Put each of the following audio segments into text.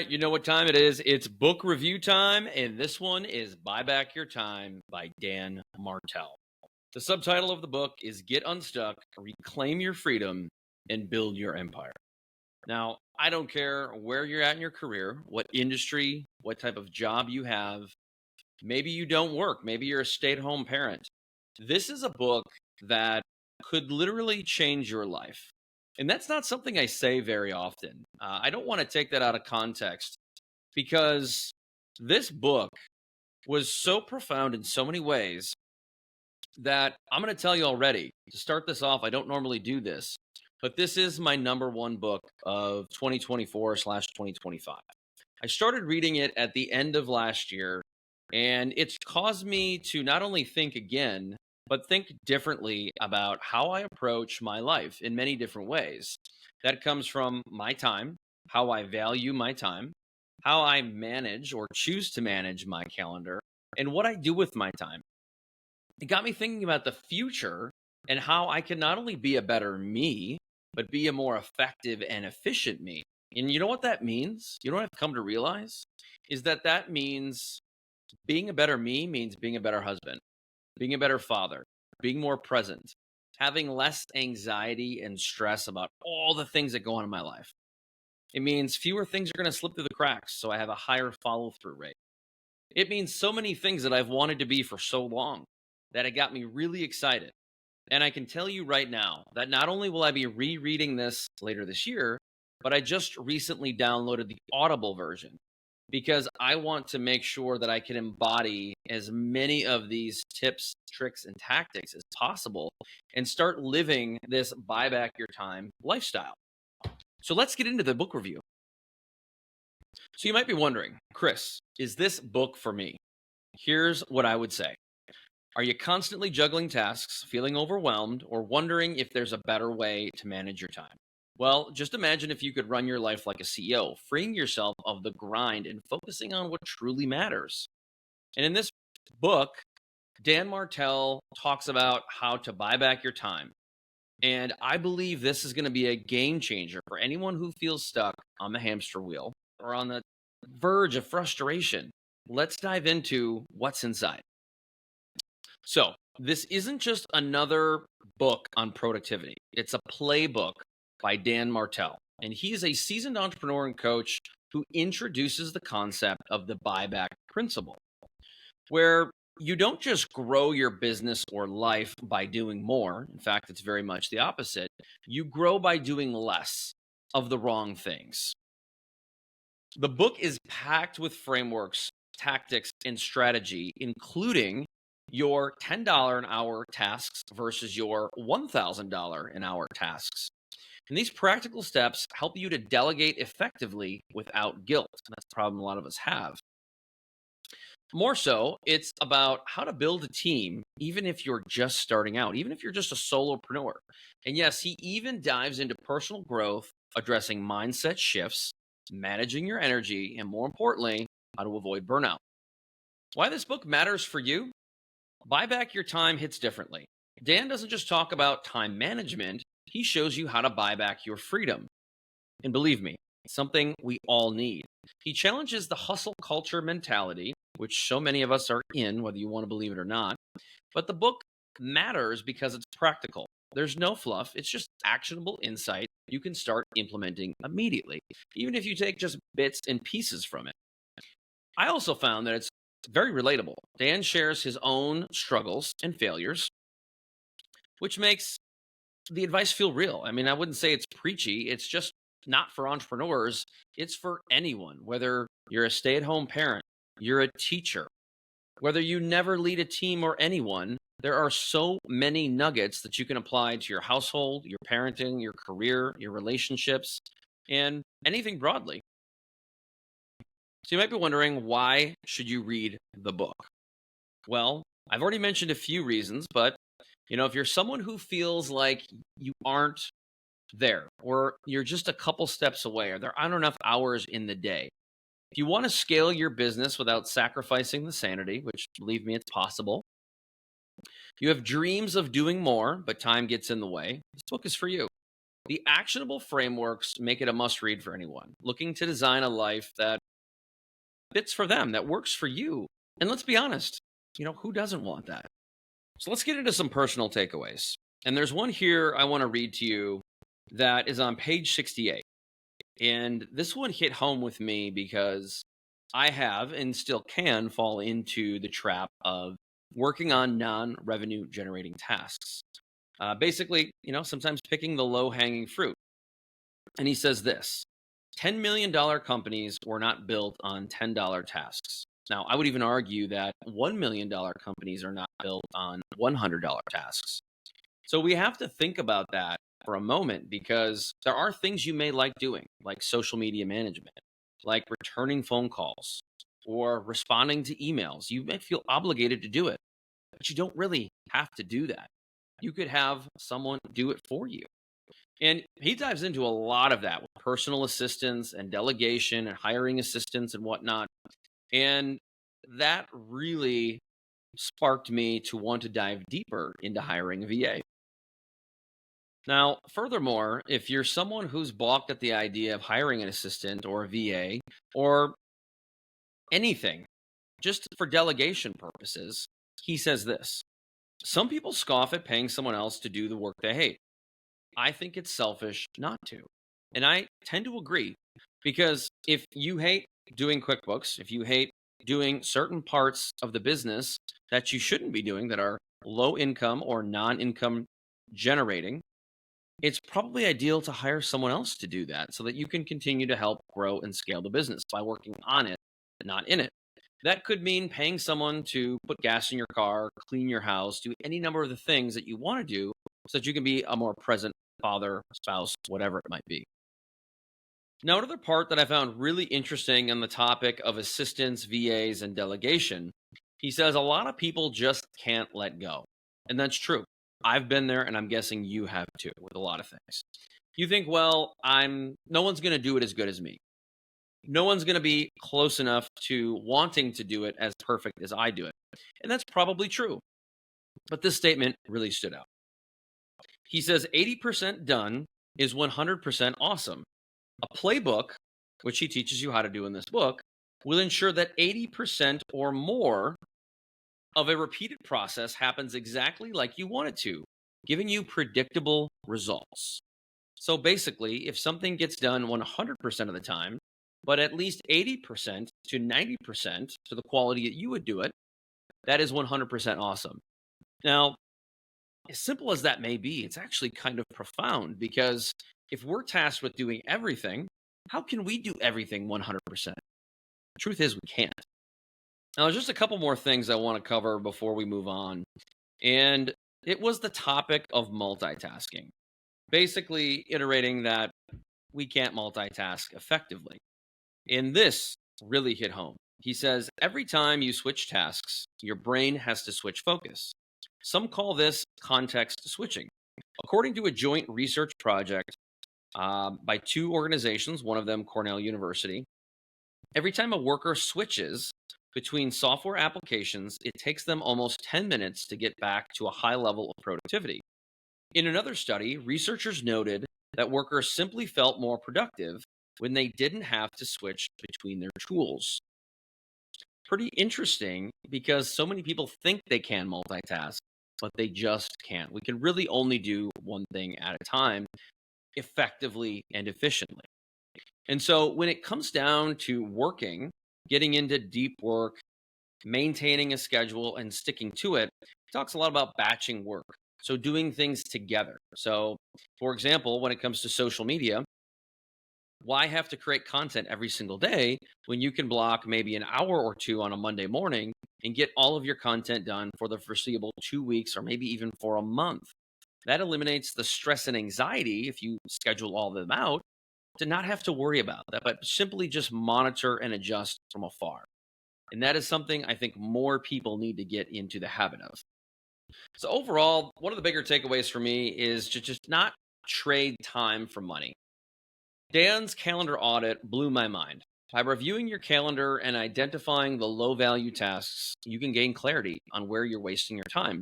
right, you know what time it is. It's book review time, and this one is Buy Back Your Time by Dan Martell. The subtitle of the book is Get Unstuck, Reclaim Your Freedom, and Build Your Empire. Now, I don't care where you're at in your career, what industry, what type of job you have. Maybe you don't work. Maybe you're a stay-at-home parent. This is a book that could literally change your life. And that's not something I say very often. I don't want to take that out of context because this book was so profound in so many ways that I'm going to tell you already. To start this off, I don't normally do this, but this is my number one book of 2024/2025. I started reading it at the end of last year, and it's caused me to not only think again, but think differently about how I approach my life in many different ways. That comes from my time, how I value my time, how I manage or choose to manage my calendar, and what I do with my time. It got me thinking about the future and how I can not only be a better me, but be a more effective and efficient me. And you know what that means? You know what I've come to realize? Is that means being a better me means being a better husband, being a better father, being more present, having less anxiety and stress about all the things that go on in my life. It means fewer things are going to slip through the cracks, so I have a higher follow-through rate. It means so many things that I've wanted to be for so long that it got me really excited. And I can tell you right now that not only will I be rereading this later this year, but I just recently downloaded the Audible version because I want to make sure that I can embody as many of these tips, tricks, and tactics as possible and start living this buy back your time lifestyle. So let's get into the book review. So you might be wondering, Chris, is this book for me? Here's what I would say. Are you constantly juggling tasks, feeling overwhelmed, or wondering if there's a better way to manage your time? Well, just imagine if you could run your life like a CEO, freeing yourself of the grind and focusing on what truly matters. And in this book, Dan Martell talks about how to buy back your time. And I believe this is going to be a game changer for anyone who feels stuck on the hamster wheel or on the verge of frustration. Let's dive into what's inside. So, this isn't just another book on productivity. It's a playbook by Dan Martell. And he's a seasoned entrepreneur and coach who introduces the concept of the Buyback Principle, where you don't just grow your business or life by doing more. In fact, it's very much the opposite. You grow by doing less of the wrong things. The book is packed with frameworks, tactics, and strategy, including your $10 an hour tasks versus your $1,000 an hour tasks. And these practical steps help you to delegate effectively without guilt. And that's a problem a lot of us have. More so, it's about how to build a team, even if you're just starting out, even if you're just a solopreneur. And yes, he even dives into personal growth, addressing mindset shifts, managing your energy, and more importantly, how to avoid burnout. Why this book matters for you? Buy back your time hits differently. Dan doesn't just talk about time management, he shows you how to buy back your freedom. And believe me, it's something we all need. He challenges the hustle culture mentality, which so many of us are in, whether you want to believe it or not. But the book matters because it's practical. There's no fluff. It's just actionable insight you can start implementing immediately, even if you take just bits and pieces from it. I also found that it's very relatable. Dan shares his own struggles and failures, which makes the advice feel real. I mean, I wouldn't say it's preachy. It's just not for entrepreneurs. It's for anyone, whether you're a stay-at-home parent, you're a teacher, whether you never lead a team or anyone. There are so many nuggets that you can apply to your household, your parenting, your career, your relationships, and anything broadly. So you might be wondering, why should you read the book? Well, I've already mentioned a few reasons, but if you're someone who feels like you aren't there, or you're just a couple steps away, or there aren't enough hours in the day, if you want to scale your business without sacrificing the sanity, which believe me, it's possible, you have dreams of doing more, but time gets in the way, this book is for you. The actionable frameworks make it a must-read for anyone looking to design a life that fits for them, that works for you. And let's be honest, who doesn't want that? So let's get into some personal takeaways. And there's one here I want to read to you that is on page 68. And this one hit home with me because I have and still can fall into the trap of working on non-revenue generating tasks. Basically, sometimes picking the low-hanging fruit. And he says this: $10 million companies were not built on $10 tasks. Now, I would even argue that $1 million companies are not built on $100 tasks. So we have to think about that for a moment, because there are things you may like doing, like social media management, like returning phone calls or responding to emails. You may feel obligated to do it, but you don't really have to do that. You could have someone do it for you. And he dives into a lot of that with personal assistants and delegation and hiring assistants and whatnot. And that really sparked me to want to dive deeper into hiring a VA. Now, furthermore, if you're someone who's balked at the idea of hiring an assistant or a VA or anything just for delegation purposes, he says this: some people scoff at paying someone else to do the work they hate. I think it's selfish not to. And I tend to agree, because if you hate doing QuickBooks, if you hate doing certain parts of the business that you shouldn't be doing, that are low income or non-income generating, it's probably ideal to hire someone else to do that so that you can continue to help grow and scale the business by working on it, not in it. That could mean paying someone to put gas in your car, clean your house, do any number of the things that you want to do so that you can be a more present father, spouse, whatever it might be. Now, another part that I found really interesting on the topic of assistants, VAs, and delegation, he says a lot of people just can't let go. And that's true. I've been there, and I'm guessing you have too, with a lot of things. You think, well, no one's going to do it as good as me. No one's going to be close enough to wanting to do it as perfect as I do it. And that's probably true. But this statement really stood out. He says 80% done is 100% awesome. A playbook, which he teaches you how to do in this book, will ensure that 80% or more of a repeated process happens exactly like you want it to, giving you predictable results. So basically, if something gets done 100% of the time, but at least 80% to 90% to the quality that you would do it, that is 100% awesome. Now, as simple as that may be, it's actually kind of profound, because if we're tasked with doing everything, how can we do everything 100%? The truth is, we can't. Now, there's just a couple more things I want to cover before we move on. And it was the topic of multitasking, basically iterating that we can't multitask effectively. And this really hit home. He says, every time you switch tasks, your brain has to switch focus. Some call this context switching. According to a joint research project by two organizations, one of them Cornell University, every time a worker switches between software applications, it takes them almost 10 minutes to get back to a high level of productivity. In another study, researchers noted that workers simply felt more productive when they didn't have to switch between their tools. Pretty interesting, because so many people think they can multitask, but they just can't. We can really only do one thing at a time, effectively and efficiently. And so when it comes down to working, getting into deep work, maintaining a schedule and sticking to it, it talks a lot about batching work. So doing things together. So, for example, when it comes to social media, why have to create content every single day when you can block maybe an hour or two on a Monday morning and get all of your content done for the foreseeable 2 weeks or maybe even for a month? That eliminates the stress and anxiety, if you schedule all of them out, to not have to worry about that, but simply just monitor and adjust from afar. And that is something I think more people need to get into the habit of. So overall, one of the bigger takeaways for me is to just not trade time for money. Dan's calendar audit blew my mind. By reviewing your calendar and identifying the low-value tasks, you can gain clarity on where you're wasting your time.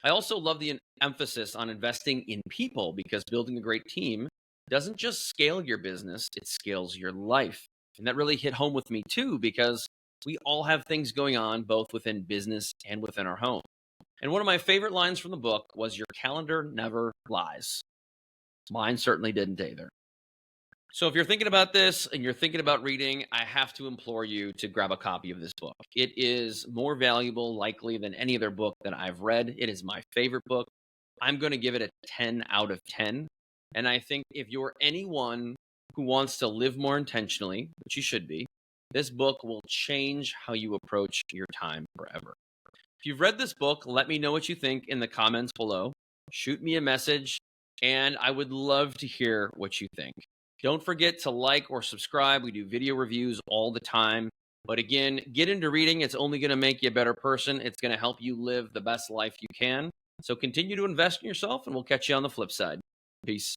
I also love the emphasis on investing in people, because building a great team doesn't just scale your business, it scales your life. And that really hit home with me too, because we all have things going on both within business and within our home. And one of my favorite lines from the book was, "Your calendar never lies." Mine certainly didn't either. So if you're thinking about this and you're thinking about reading, I have to implore you to grab a copy of this book. It is more valuable likely than any other book that I've read. It is my favorite book. I'm going to give it a 10 out of 10. And I think if you're anyone who wants to live more intentionally, which you should be, this book will change how you approach your time forever. If you've read this book, let me know what you think in the comments below. Shoot me a message, and I would love to hear what you think. Don't forget to like or subscribe. We do video reviews all the time. But again, get into reading. It's only going to make you a better person. It's going to help you live the best life you can. So continue to invest in yourself, and we'll catch you on the flip side. Peace.